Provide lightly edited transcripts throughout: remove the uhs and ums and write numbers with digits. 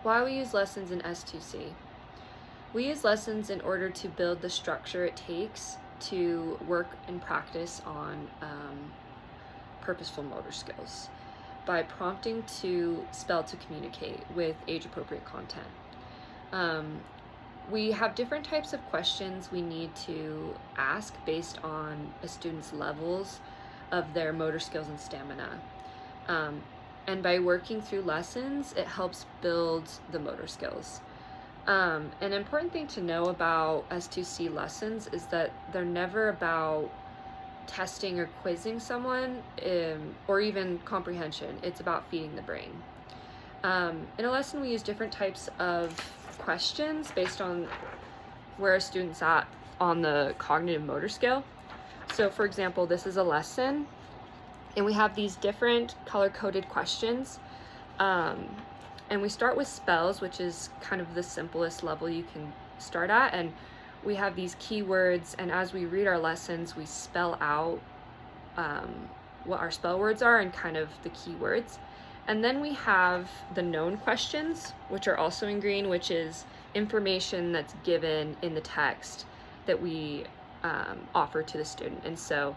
Why we use lessons in S2C. We use lessons in order to build the structure it takes to work and practice on purposeful motor skills by prompting to spell to communicate with age-appropriate content. We have different types of questions we need to ask based on a student's levels of their motor skills and stamina. And by working through lessons, it helps build the motor skills. An important thing to know about S2C lessons is that they're never about testing or quizzing someone, or even comprehension. It's about feeding the brain. In a lesson, we use different types of questions based on where a student's at on the cognitive motor scale. So for example, this is a lesson, and we have these different color-coded questions. And we start with spells, which is kind of the simplest level you can start at. And we have these keywords, and as we read our lessons, we spell out what our spell words are and kind of the keywords. And then we have the known questions, which are also in green, which is information that's given in the text that we offer to the student. And so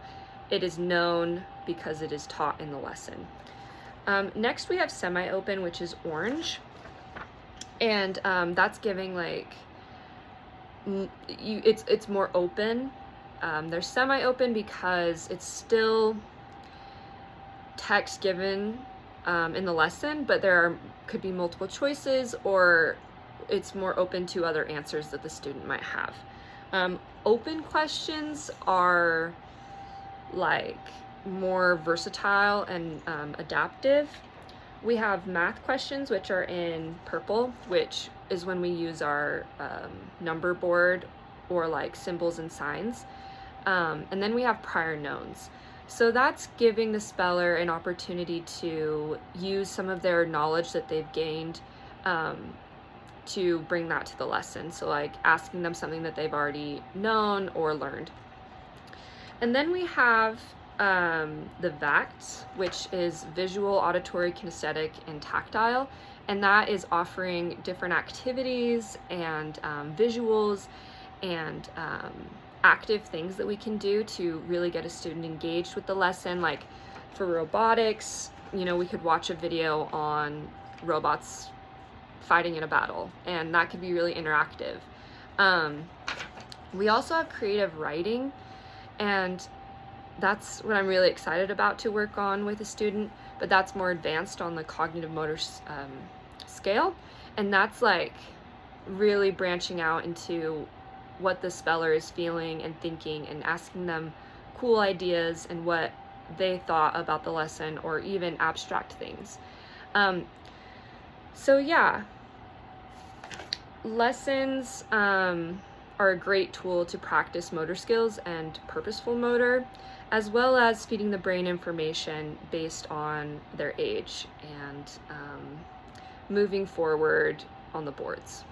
it is known because it is taught in the lesson. Next we have semi-open, which is orange. And that's giving like, it's more open. They're semi-open because it's still text given in the lesson, but could be multiple choices, or it's more open to other answers that the student might have. Open questions are like more versatile and adaptive. We have math questions, which are in purple, which is when we use our number board or like symbols and signs. And then we have prior knowns. So that's giving the speller an opportunity to use some of their knowledge that they've gained to bring that to the lesson. So like asking them something that they've already known or learned. And then we have the VACT, which is visual, auditory, kinesthetic, and tactile. And that is offering different activities and visuals and active things that we can do to really get a student engaged with the lesson. Like for robotics, you know, we could watch a video on robots fighting in a battle, and that could be really interactive. We also have creative writing, and that's what I'm really excited about to work on with a student, but that's more advanced on the cognitive motor scale. And that's like really branching out into what the speller is feeling and thinking and asking them cool ideas and what they thought about the lesson, or even abstract things. So yeah, lessons are a great tool to practice motor skills and purposeful motor, as well as feeding the brain information based on their age and moving forward on the boards.